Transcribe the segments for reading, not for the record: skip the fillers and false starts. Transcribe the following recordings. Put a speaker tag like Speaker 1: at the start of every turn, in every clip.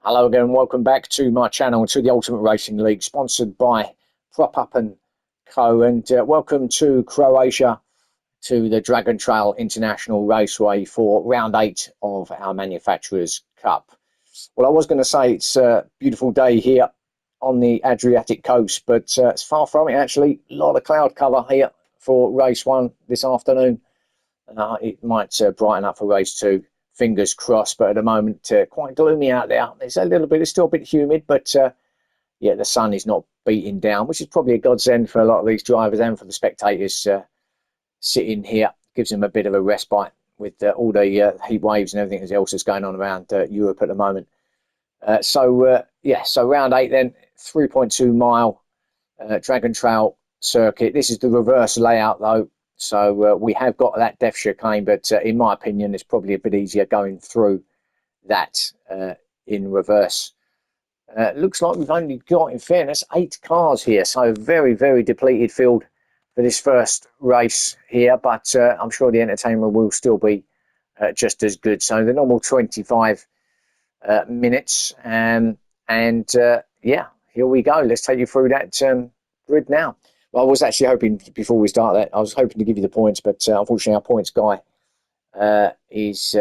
Speaker 1: Hello again, and welcome back to my channel, to the Ultimate Racing League, sponsored by Prop Up and Co. And welcome to Croatia, to the Dragon Trail International Raceway for round 8 of our Manufacturers Cup. Well, I was going to say it's a beautiful day here on the Adriatic coast, but it's far from it actually. A lot of cloud cover here for race 1 this afternoon. It might brighten up for race 2. Fingers crossed, but at the moment quite gloomy out there. It's still a bit humid, but yeah, the sun is not beating down, which is probably a godsend for a lot of these drivers and for the spectators sitting here. Gives them a bit of a respite with all the heat waves and everything else that's going on around Europe at the moment. So round 8 then, 3.2 mile Dragon Trail circuit. This is the reverse layout though. So we have got that depth chicane, but in my opinion, it's probably a bit easier going through that in reverse. Looks like we've only got, in fairness, 8 cars here. So very, very depleted field for this first race here. But I'm sure the entertainment will still be just as good. So the normal 25 minutes. Yeah, here we go. Let's take you through that grid now. Well, I was actually hoping, before we start that, I was hoping to give you the points, but unfortunately our points guy is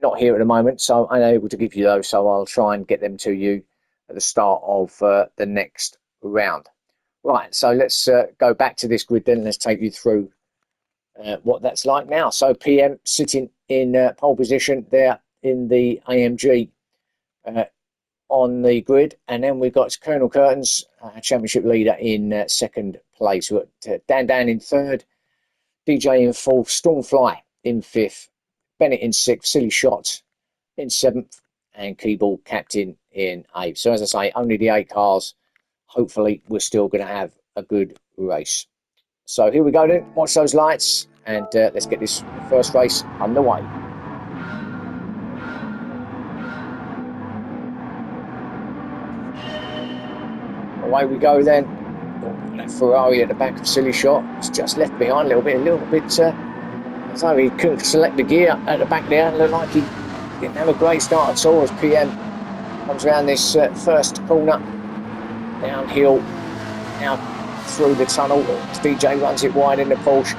Speaker 1: not here at the moment, so I'm unable to give you those, so I'll try and get them to you at the start of the next round. Right, so let's go back to this grid then. Let's take you through what that's like now. So PM sitting in pole position there in the AMG on the grid, and then we've got Colonel Curtains, championship leader, in second place. We've got Dan in third, DJ in fourth, Stormfly in fifth, Bennett in sixth, Silly Shot in seventh, and Keyball captain in eighth. So as I say, only the 8 cars. Hopefully we're still going to have a good race. So here we go then, watch those lights, and let's get this first race underway. Away we go then. That Ferrari at the back of Silly Shot. It's just left behind a little bit. As though he couldn't select the gear at the back there. It looked like he didn't have a great start at all as PM comes around this first corner. Downhill, now through the tunnel. DJ runs it wide in the Porsche.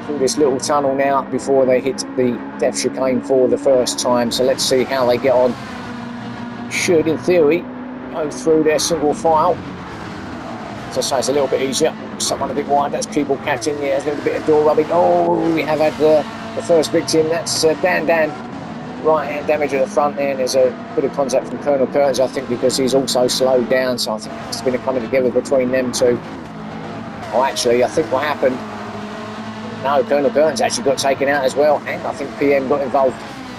Speaker 1: Through this little tunnel now before they hit the depth chicane for the first time. So let's see how they get on. Should, in theory, go through their single file. As I say, it's a little bit easier. Someone a bit wide. That's Keeble captain. Yeah, there's a little bit of door rubbing. Oh, we have had the first victim. That's Dan. Right hand damage at the front there. And there's a bit of contact from Colonel Curtis, I think, because he's also slowed down. So I think it's been a coming together between them two. Oh, actually, I think what happened, no, Colonel Curtis actually got taken out as well. And I think PM got involved.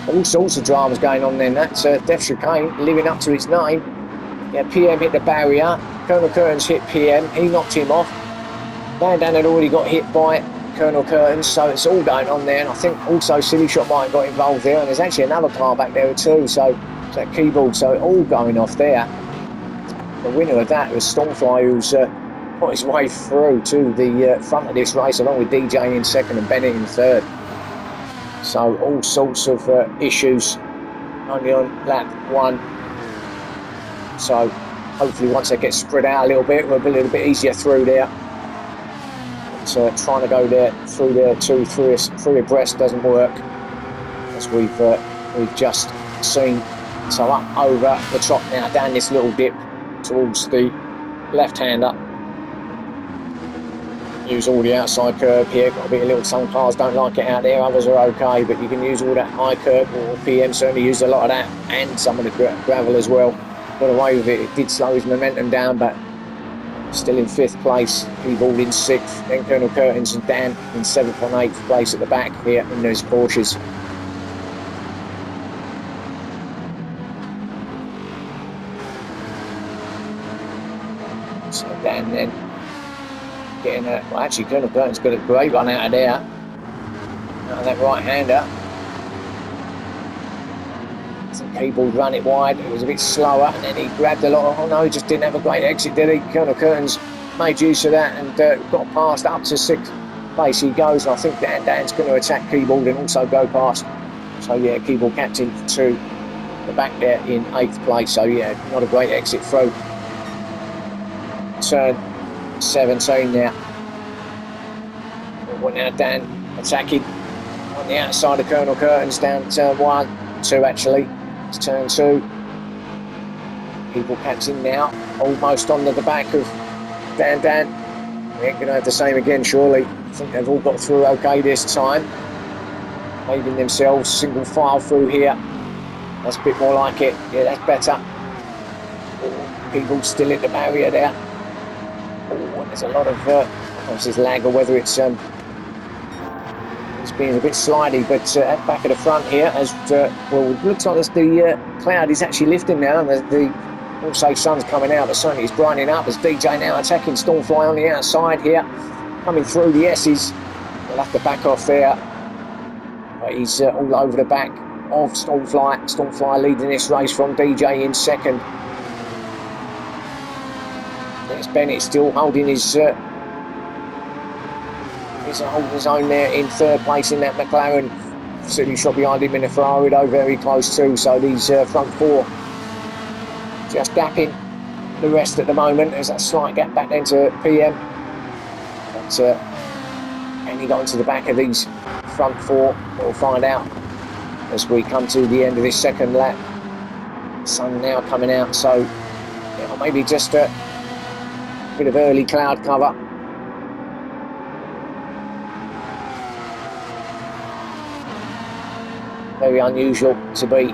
Speaker 1: All sorts of dramas going on then. That's Def Chicane living up to its name. Yeah, PM hit the barrier. Colonel Curtains hit PM. He knocked him off. Dan had already got hit by Colonel Curtains, so it's all going on there. And I think also Silly Shot might have got involved there. And there's actually another car back there too. So it's that keyboard. So all going off there. The winner of that was Stormfly, who's got his way through to the front of this race, along with DJ in second and Bennett in third. So all sorts of issues only on lap 1. So hopefully once they get spread out a little bit, we'll be a little bit easier through there. But trying to go there through there 2-3 abreast doesn't work, as we've just seen. So up over the top now, down this little dip towards the left-hander. Use all the outside curb here. Got a bit of little, some cars don't like it out there, others are okay, but you can use all that high curb, or PM certainly used a lot of that, and some of the gravel as well. Got away with it. It did slow his momentum down, but still in 5th place. Keyball in 6th. Then Colonel Curtains and Dan in 7th and 8th place at the back here in those Porsches. So Dan then getting a... Well, actually, Colonel Curtains got a great run out of there. Out of that right-hander. Keyball run it wide. It was a bit slower, and then he grabbed a lot of... Oh no, he just didn't have a great exit, did he? Colonel Curtains made use of that and got past up to 6th place he goes. And I think Dan's going to attack Keyball and also go past. So yeah, Keyball captain to the back there in 8th place. So yeah, not a great exit through. Turn 17 now. Well, now Dan attacking on the outside of Colonel Curtains down turn 1, 2 actually. It's turn 2. People catching now, almost on the back of Dan. We ain't going to have the same again, surely. I think they've all got through okay this time. Leaving themselves single file through here. That's a bit more like it. Yeah, that's better. People still in the barrier there. There's a lot of obviously lag, or whether it's being a bit slidey, but at the back of the front here, as well, it looks like the cloud is actually lifting now, and the also sun's coming out, but certainly it's brightening up as DJ now attacking Stormfly on the outside here, coming through the S's. We'll have to back off there, but he's all over the back of Stormfly. Stormfly leading this race from DJ in 2nd. There's Bennett still holding his own there in 3rd place in that McLaren. Silly shot behind him in the Ferrari though, very close too. So these front 4 just gapping the rest at the moment. There's that slight gap back then to PM. But and he got into the back of these front 4. We'll find out as we come to the end of this 2nd lap. Sun now coming out, so maybe just a bit of early cloud cover. Very unusual to be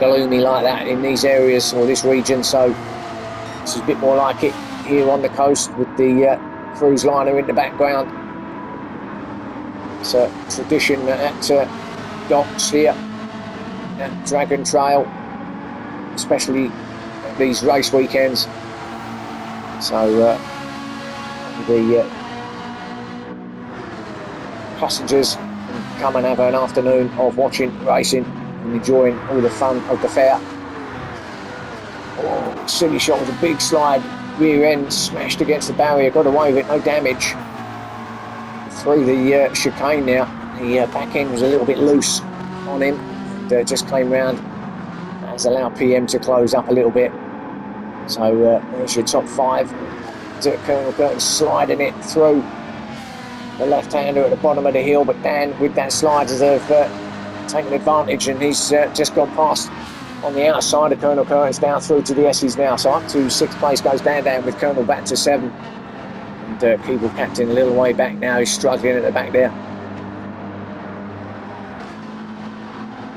Speaker 1: gloomy like that in these areas or this region, so this is a bit more like it here on the coast with the cruise liner in the background. It's a tradition at docks here at Dragon Trail, especially these race weekends. So the passengers come and have an afternoon of watching racing and enjoying all the fun of the fair. Oh, silly shot with a big slide, rear end smashed against the barrier, got away with it, no damage. Through the chicane now, the back end was a little bit loose on him and just came round. That's allowed PM to close up a little bit. So there's your top 5. Colonel Curtin sliding it through the left-hander at the bottom of the hill, but Dan with that slide has taken advantage, and he's just gone past on the outside of Colonel Curtin's down through to the S's now. So up to 6th place goes Dan with Colonel back to 7. And Keeble captain a little way back now, he's struggling at the back there.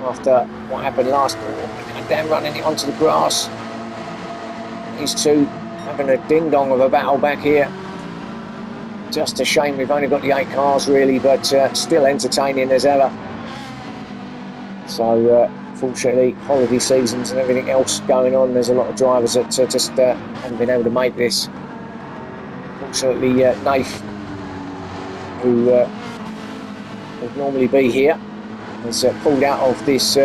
Speaker 1: After what happened last week, Dan running it onto the grass. These two having a ding-dong of a battle back here. Just a shame we've only got the 8 cars really, but still entertaining as ever. So fortunately, holiday seasons and everything else going on, there's a lot of drivers that just haven't been able to make this. Fortunately, Nath, who would normally be here, has pulled out of this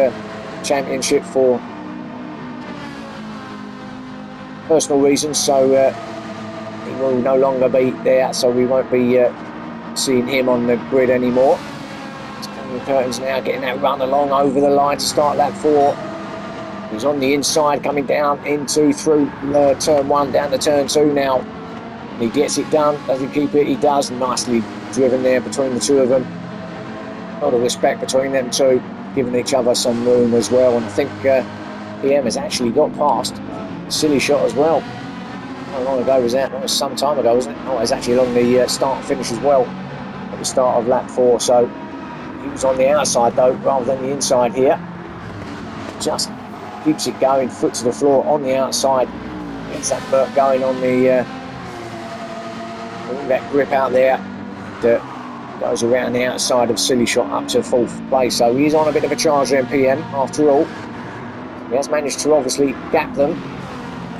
Speaker 1: championship for personal reasons, so he will no longer be there, so we won't be seeing him on the grid anymore. The Curtains now getting that run along over the line to start lap 4. He's on the inside coming down through turn 1 down to turn 2 now. He gets it done, does he keep it? He does. Nicely driven there between the two of them. A lot of respect between them two, giving each other some room as well, and I think PM has actually got past Silly shot as well. How long ago was that? That was some time ago, wasn't it? Oh, it was actually along the start and finish as well at the start of lap 4. So he was on the outside though, rather than the inside here. Just keeps it going, foot to the floor on the outside. Gets that Burt going on the that grip out there. That goes around the outside of Silly shot up to 4th place. So he's on a bit of a charge there, PM. After all, he has managed to obviously gap them.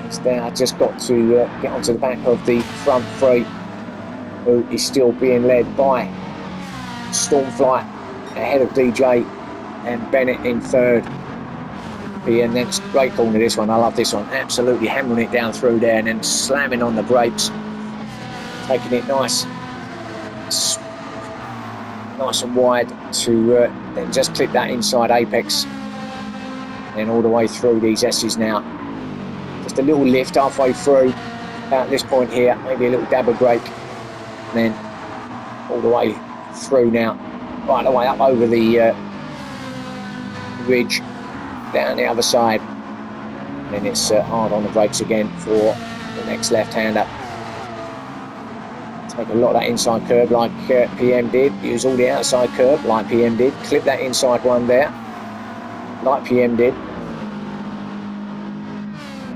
Speaker 1: He's now just got to get onto the back of the front 3, who is still being led by Stormfly ahead of DJ and Bennett in 3rd. PM then, great corner this one, I love this one, absolutely hammering it down through there and then slamming on the brakes, taking it nice and wide to then just clip that inside apex then all the way through these S's now. Just a little lift halfway through, about this point here, maybe a little dab of brake, and then all the way through now, right the way up over the ridge, down the other side. And then it's hard on the brakes again for the next left-hander. Take a lot of that inside curb like PM did, use all the outside curb like PM did, clip that inside one there like PM did,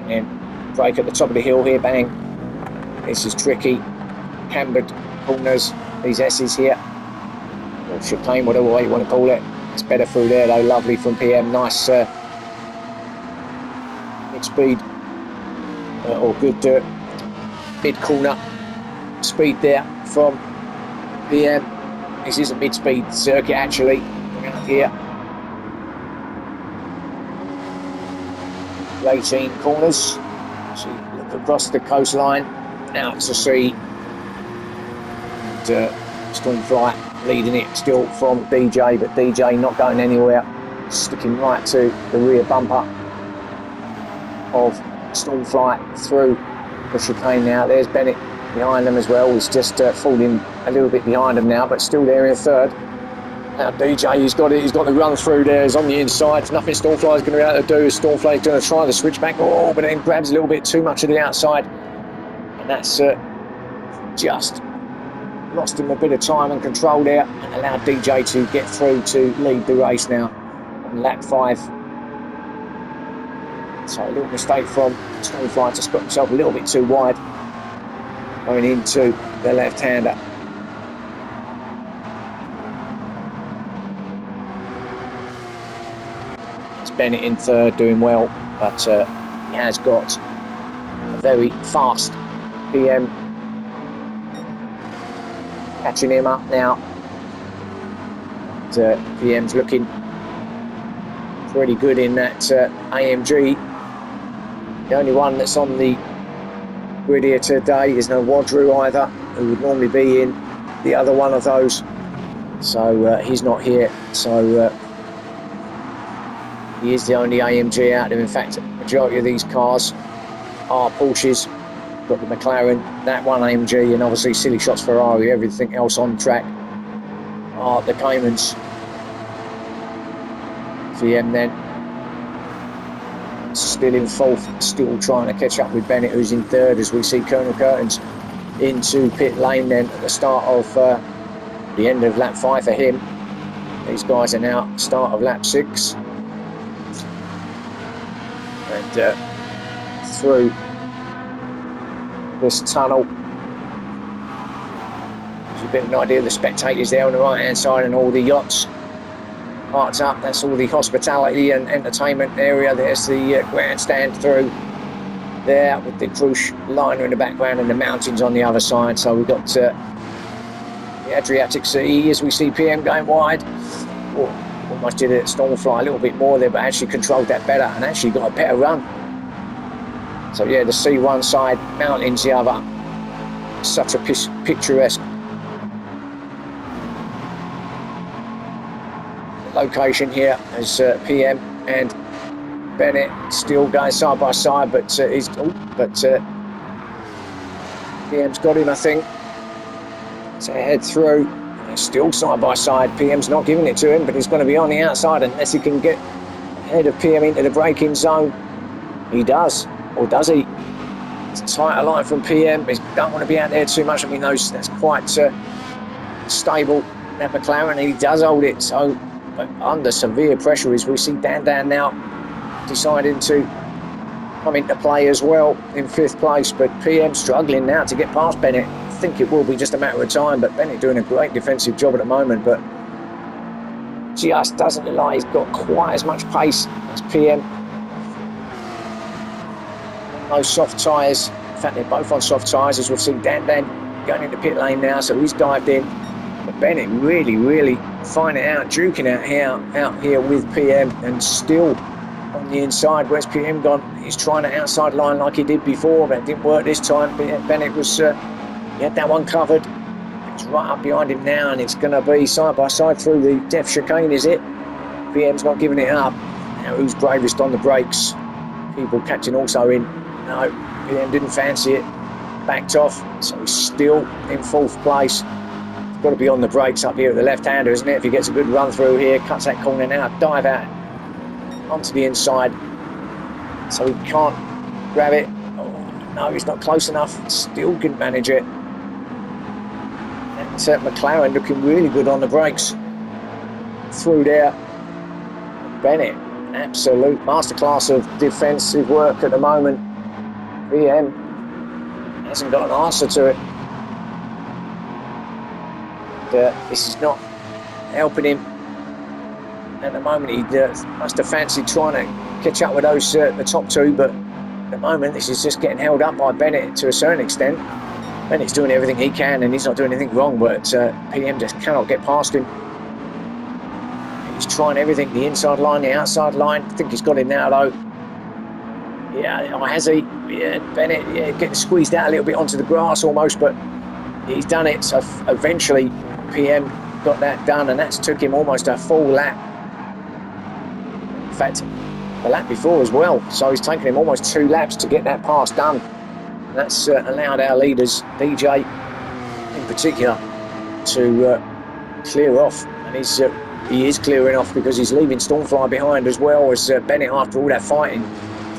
Speaker 1: and brake at the top of the hill here, bang. This is tricky, cambered corners, these S's here, or chicane, whatever way you want to call it. It's better through there though, lovely from PM, nice mid-speed or good mid-corner speed there from PM. This is a mid-speed circuit actually, around here. 18 corners, so you look across the coastline, out to sea, and Stormfly leading it still from DJ, but DJ not going anywhere, sticking right to the rear bumper of Stormfly through the chicane now. There's Bennett behind them as well. He's just falling a little bit behind them now, but still there in third. Now DJ, he's got it. He's got the run through there. He's on the inside. There's nothing Stormfly's going to be able to do. Stormfly's going to try the switch back. Oh, but then grabs a little bit too much of the outside, and that's just lost him a bit of time and control there, and allowed DJ to get through to lead the race now on lap 5. So a little mistake from Stormfly to spot himself a little bit too wide going into the left-hander. It's Bennett in third, doing well, but he has got a very fast PM catching him up now. And, PM's looking pretty good in that AMG. The only one that's on the grid here today is no Wadru either, who would normally be in the other one of those. So he's not here. So he is the only AMG out there. In fact, the majority of these cars are Porsches. Got the McLaren, that one AMG, and obviously Silly Shots Ferrari. Everything else on track are the Caymans. VM then still in fourth, still trying to catch up with Bennett, who's in third, as we see Colonel Curtains into pit lane then at the start of the end of lap 5 for him. These guys are now start of lap 6, and through this tunnel. There's a bit of an idea of the spectators there on the right hand side, and all the yachts parked up. That's all the hospitality and entertainment area. There's the grandstand through there with the cruise liner in the background and the mountains on the other side. So we've got the Adriatic Sea as we see PM going wide. Oh, almost did it at Stormfly a little bit more there, but actually controlled that better and actually got a better run. So yeah, the sea one side, mountains the other. Such a picturesque location here as PM and Bennett still going side by side, but PM's got him, I think, to head through. Still side by side. PM's not giving it to him, but he's going to be on the outside unless he can get ahead of PM into the braking zone. He does. Or does he? It's a tighter line from PM. He don't want to be out there too much. I mean, that's quite stable. That McLaren, he does hold it. So, but under severe pressure, as we see Dan now deciding to come into play as well in 5th place. But PM struggling now to get past Bennett. I think it will be just a matter of time. But Bennett doing a great defensive job at the moment. But just doesn't look like he's got quite as much pace as PM. Those soft tyres, in fact they're both on soft tyres, as we've seen Dan going into pit lane now, so he's dived in. But Bennett really finding it out, duking out here with PM, and still on the inside. Where's PM gone? He's trying to outside line like he did before, but it didn't work this time. Bennett was, he had that one covered. It's right up behind him now, and it's going to be side by side through the depth chicane, is it? PM's not giving it up. Now who's bravest on the brakes? People catching also in. No, PM didn't fancy it. Backed off, so he's still in 4th place. He's got to be on the brakes up here at the left-hander, isn't it? If he gets a good run through here, cuts that corner now, dive out onto the inside. So he can't grab it. Oh, no, he's not close enough. Still can manage it. That's McLaren looking really good on the brakes. Through there. Bennett, absolute masterclass of defensive work at the moment. PM hasn't got an answer to it. This is not helping him at the moment. He must have fancied trying to catch up with those the top 2, but at the moment this is just getting held up by Bennett to a certain extent. Bennett's doing everything he can and he's not doing anything wrong, but PM just cannot get past him. He's trying everything, the inside line, the outside line. I think he's got it now though. Yeah, has he? Yeah, Bennett getting squeezed out a little bit onto the grass almost, but he's done it. So eventually PM got that done, and that's took him almost a full lap. In fact, the lap before as well. So he's taken him almost 2 laps to get that pass done. And that's allowed our leaders, DJ in particular, to clear off. And he is clearing off because he's leaving Stormfly behind as well, as Bennett, after all that fighting,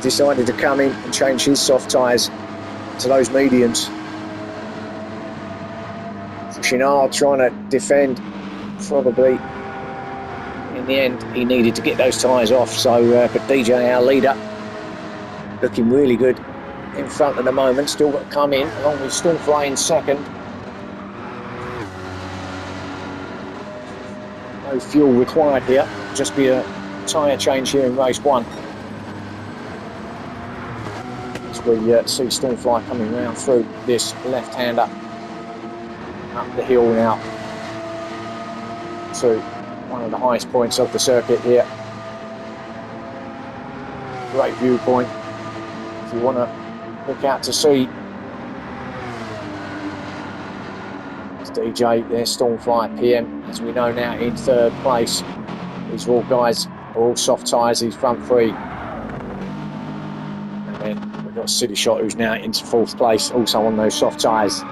Speaker 1: decided to come in and change his soft tyres to those mediums. Chinard trying to defend, probably in the end he needed to get those tyres off. So but DJ, our leader, looking really good in front at the moment. Still got to come in along with Stormfly in 2nd. No fuel required here, just be a tyre change here in race 1. We see Stormfly coming round through this left-hander up the hill now to one of the highest points of the circuit here. Great viewpoint if you want to look out to sea. There's DJ, there's Stormfly, PM, as we know now, in 3rd place. These are all guys, are all soft tyres, these front 3. And then we've got City Shot, who's now into 4th place, also on those soft tyres.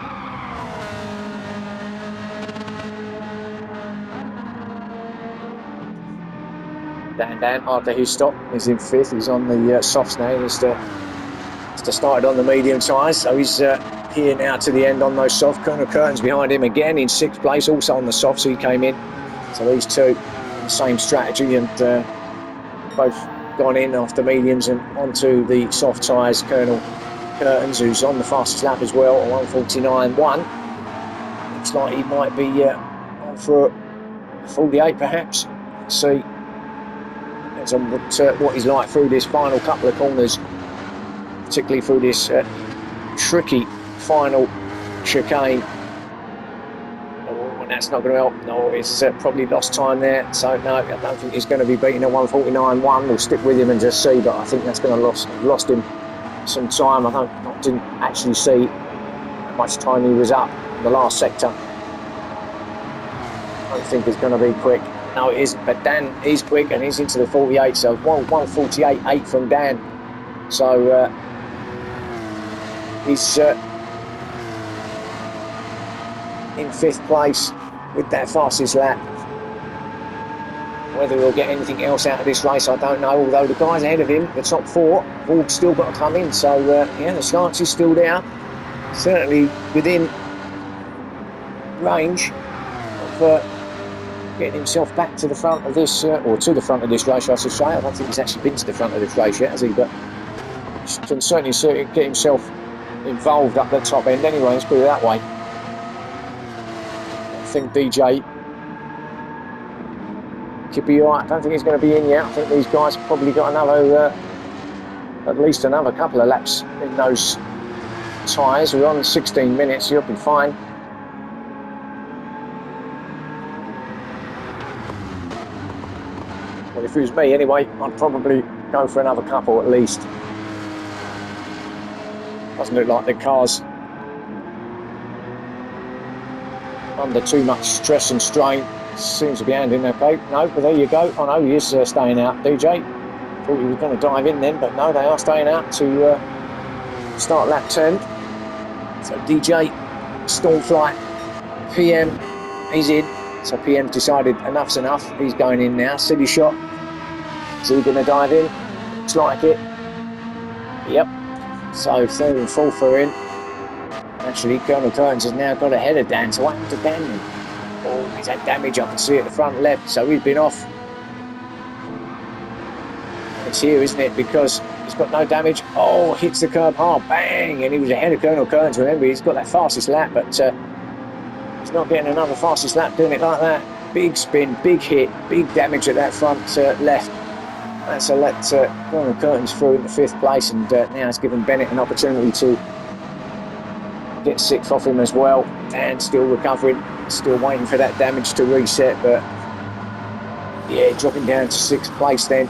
Speaker 1: Dan, after his stop, is in 5th. He's on the softs now. He's started on the medium tyres, so he's here now to the end on those soft. Colonel Curtin's behind him again in 6th place, also on the softs. He came in. So these two, the same strategy, and both gone in after mediums and onto the soft tyres. Colonel Curtin's, who's on the fastest lap as well, 1:49.1. Looks like he might be on for 48 perhaps. Let's see. Depends on what he's like through this final couple of corners, particularly through this tricky final chicane. Oh, and that's not going to help. No, it's probably lost time there. So no, I don't think he's going to be beating a 1:49.1. We'll stick with him and just see, but I think that's going to lost him some time. I didn't actually see how much time he was up in the last sector. I don't think it's going to be quick. No, it isn't, but Dan is quick and he's into the 48, so 1:48.8 from Dan. So he's in 5th place with that fastest lap. Whether he'll get anything else out of this race, I don't know, although the guys ahead of him, the top 4, have all still got to come in, so yeah, the chance is still there. Certainly within range of getting himself back to the front of this, or to the front of this race, I should say. I don't think he's actually been to the front of this race yet, has he? But he can certainly get himself involved up the top end anyway, let's put it that way. I think DJ could be alright. I don't think he's going to be in yet. I think these guys have probably got another, at least another couple of laps in those tyres. We're on 16 minutes, you'll be fine. Well, if it was me anyway, I'd probably go for another couple at least. Doesn't look like the car's under too much stress and strain. Seems to be handling okay. No, but there you go. Oh no, he is staying out, DJ. Thought he was going to dive in then, but no, they are staying out to start lap 10. So DJ, Stormflight, PM, he's in. So PM decided enough's enough. He's going in now. Silly shot. Is he going to dive in? Looks like it. Yep. So third and fourth are in. Actually, Colonel Curtains has now got ahead of Dan. So what happened to Dan then? Oh, he's had damage. I can see at the front left. So he's been off. It's here, isn't it? Because he's got no damage. Oh, hits the curb hard. Bang! And he was ahead of Colonel Curtains. Remember, he's got that fastest lap, but he's not getting another fastest lap doing it like that. Big spin, big hit, big damage at that front left. That's a let Colonel Curtains through into 5th place, and now it's given Bennett an opportunity to get 6th off him as well. Dan still recovering, still waiting for that damage to reset, but yeah, dropping down to 6th place then.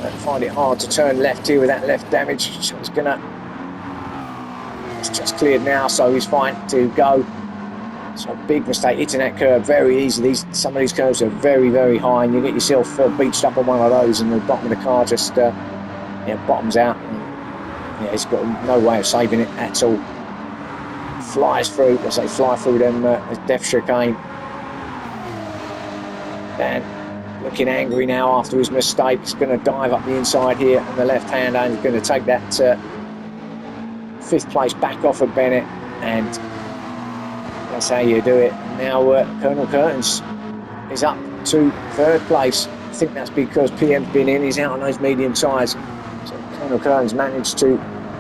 Speaker 1: I find it hard to turn left here with that left damage. So he's gonna. It's just cleared now, so he's fine to go. So big mistake hitting that curb very easy. Some of these curves are very, very high, and you get yourself beached up on one of those, and the bottom of the car just bottoms out. And, it's got no way of saving it at all. Flies through, as they fly through them death chicane. Dan looking angry now after his mistake. He's going to dive up the inside here on the left hand, and he's going to take that 5th place back off of Bennett, and that's how you do it. And now Colonel Curtains is up to 3rd place. I think that's because PM's been in. He's out on those medium tyres. So Colonel Curtains managed to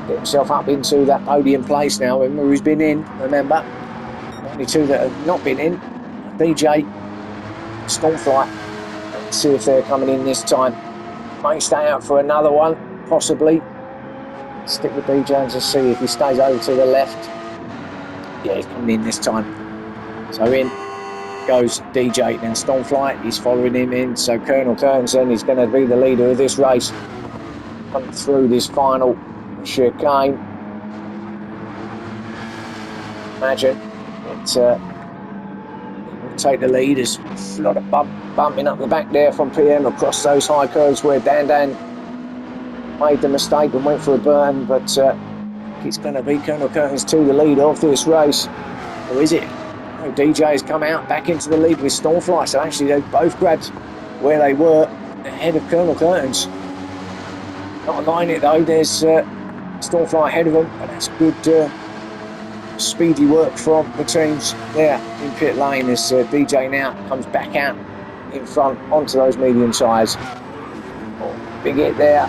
Speaker 1: get himself up into that podium place now. Remember who's been in, remember. The only two that have not been in, DJ, Stormflight. Let's see if they're coming in this time. May stay out for another one, possibly. Stick with DJ and just see if he stays over to the left. Yeah, he's coming in this time. So in goes DJ, then Stormflight, he's following him in. So Colonel Curtains then is going to be the leader of this race. Coming through this final chicane. Imagine it will take the lead. There's a lot of bumping up the back there from PM across those high curves where Dan made the mistake and went for a burn, but it's going to be Colonel Curtains to the lead of this race. Or is it? Oh, DJ has come out back into the lead with Stormflight, so actually they both grabbed where they were ahead of Colonel Curtains. Not aligning it though, there's Stormflight ahead of them, but that's good speedy work from the teams there in pit lane as DJ now comes back out in front onto those medium tyres. Oh, big hit there.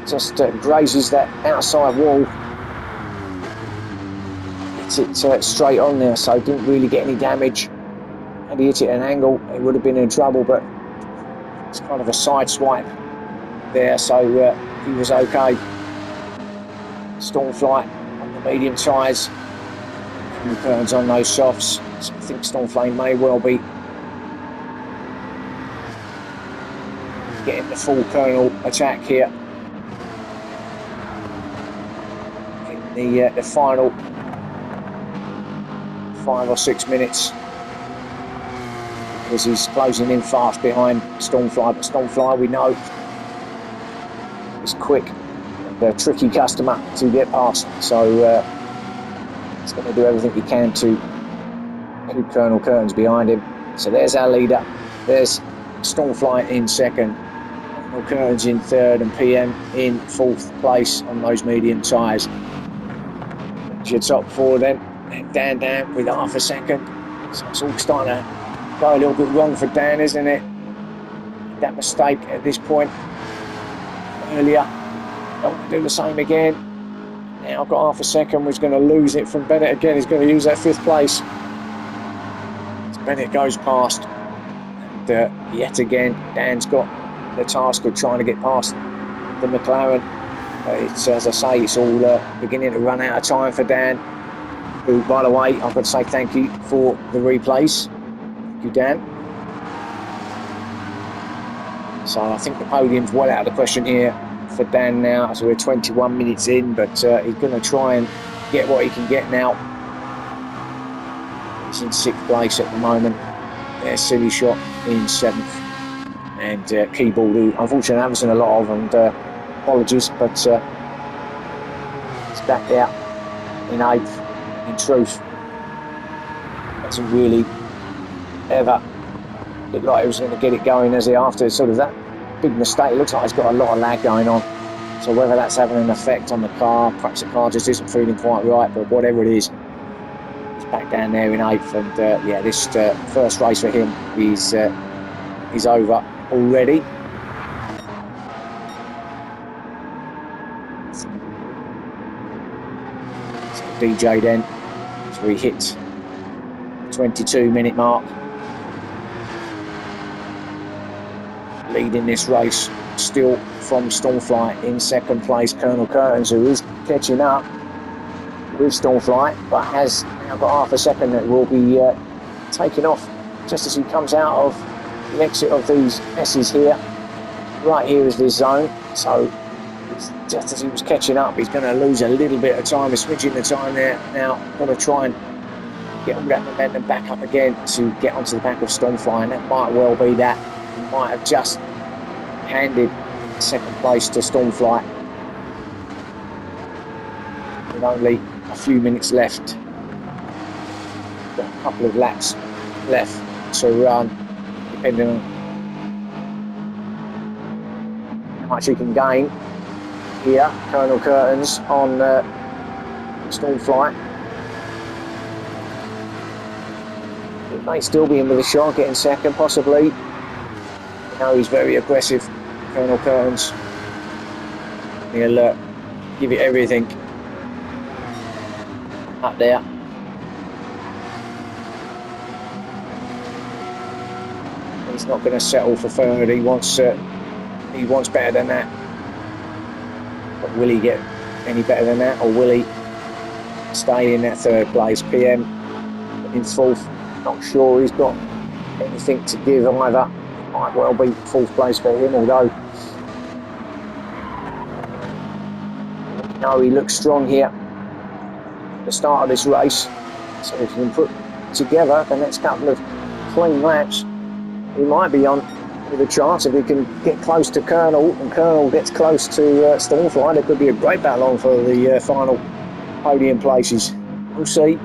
Speaker 1: Just grazes that outside wall. Hits it straight on there, so didn't really get any damage. Had he hit it at an angle, it would have been in trouble, but it's kind of a side swipe there, so he was okay. Stormflight on the medium tyres, and Curtains on those softs. So I think Stormflight may well be getting the full Colonel attack here in the final 5 or 6 minutes, because he's closing in fast behind Stormfly. But Stormfly, we know, is quick and a tricky customer to get past, so he's going to do everything he can to keep Colonel Curtains behind him. So there's our leader. There's Stormfly in 2nd, Colonel Curtains in 3rd, and PM in 4th place on those medium tyres. Your top 4 then, and Dan with half a second. So it's all starting to go a little bit wrong for Dan, isn't it? That mistake at this point earlier. Don't want to do the same again. Now I've got half a second. We're going to lose it from Bennett again. He's going to use that 5th place. So Bennett goes past. And yet again, Dan's got the task of trying to get past the McLaren. It's, as I say, it's all beginning to run out of time for Dan, who, by the way, I've got to say thank you for the replays. Thank you, Dan. So I think the podium's well out of the question here for Dan now, as we're 21 minutes in, but he's going to try and get what he can get now. He's in 6th place at the moment, There's Silly Shot in 7th. And Keyboard, who unfortunately I haven't seen a lot of, and apologies, but it's back there in 8th. And in truth, hasn't really ever looked like he was going to get it going, as he, after sort of that big mistake. It looks like he's got a lot of lag going on. So whether that's having an effect on the car, perhaps the car just isn't feeling quite right, but whatever it is, he's back down there in 8th. And yeah, this first race for him is over already. So DJ then, so he hit the 22-minute mark, leading this race still from Stormflight. In 2nd place, Colonel Curtains, who is catching up with Stormflight, but has now got half a second that will be taking off just as he comes out of the exit of these S's here. Right here is this zone, so just as he was catching up, he's going to lose a little bit of time. He's switching the time there now. Going to try and get all that momentum back up again to get onto the back of Stormfly, and that might well be that. He might have just handed 2nd place to Stormfly with only a few minutes left. Got a couple of laps left to run, depending on how much he can gain here. Colonel Curtains on Stormflight. It may still be in with a shot, getting 2nd possibly. You know, he's very aggressive, Colonel Curtains. He'll give it everything up there. He's not going to settle for 3rd. He wants better than that. But will he get any better than that, or will he stay in that 3rd place? PM in 4th. Not sure he's got anything to give either. It might well be 4th place for him, although he looks strong here at the start of this race. So if he can put together the next couple of clean laps, he might be on with a chance. If he can get close to Colonel, and Colonel gets close to Stormfly, there could be a great battle on for the final podium places. We'll see. I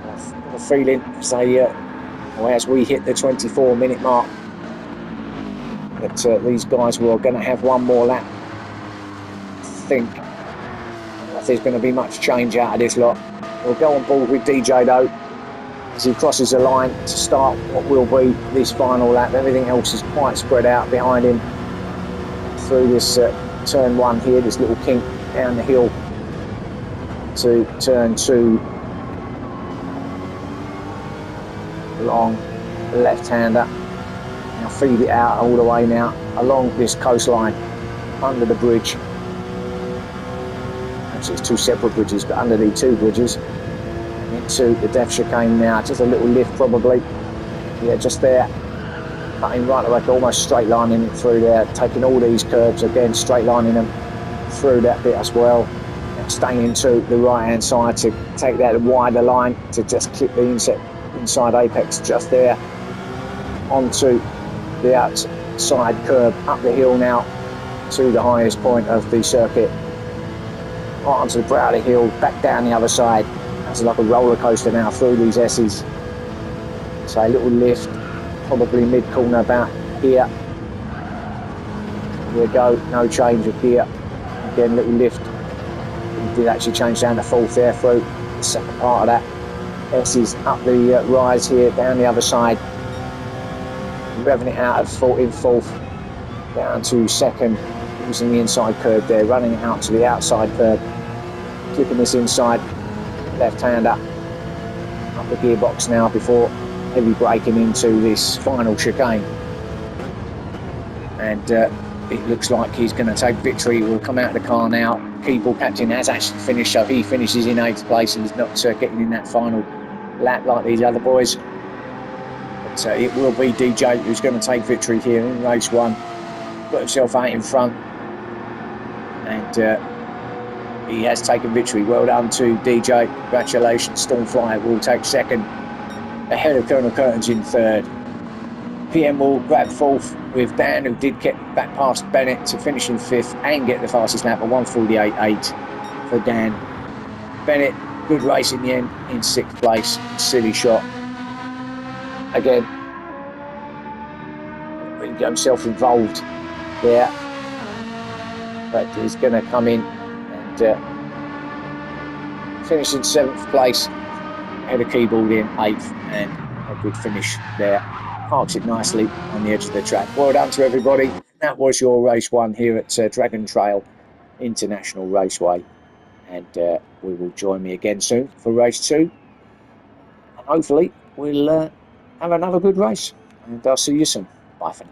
Speaker 1: have a feeling as we hit the 24-minute mark that these guys were going to have one more lap. I think if there's going to be much change out of this lot. We'll go on board with DJ though as he crosses the line to start what will be this final lap. Everything else is quite spread out behind him through this turn 1 here, this little kink down the hill to turn 2. Long left-hander. Now feed it out all the way now along this coastline under the bridge. Actually, it's 2 separate bridges, but under the 2 bridges into the Death Chicane now. Just a little lift probably. Yeah, just there. Cutting right away, almost straight lining it through there. Taking all these curves again, straight lining them through that bit as well. And staying into the right-hand side to take that wider line to just clip the inside apex just there onto the outside curb, up the hill now to the highest point of the circuit, right onto the brow of the hill, back down the other side. It's like a roller coaster now through these S's. So a little lift, probably mid corner about here. Here we go, no change of gear. Again, little lift. We did actually change down to 4th there through the second part of that. S's up the rise here, down the other side. Revving it out in 4th, down to 2nd, using the inside curve there, running it out to the outside curve, clipping this inside left-hander up the gearbox now before heavy braking into this final chicane. And it looks like he's going to take victory. We'll come out of the car now. Keyboard Captain has actually finished, so he finishes in 8th place. He's not getting in that final lap like these other boys. But it will be DJ who's going to take victory here in race 1. Got himself out in front. And he has taken victory. Well done to DJ. Congratulations. Stormfly will take 2nd. ahead of Colonel Curtains in third. PM will grab fourth with Dan, who did get back past Bennett to finish in fifth and get the fastest lap at 1:48.8 for Dan. Bennett, good race in the end, in sixth place. Silly shot. Again, really got himself involved there, but he's going to come in and finish in seventh place. Had a keyboard in eighth and a good finish there. Parks it nicely on the edge of the track. Well done to everybody. That was your race one here at Dragon Trail International Raceway. And we will join me again soon for race two. And hopefully we'll have another good race. And I'll see you soon. Bye for now.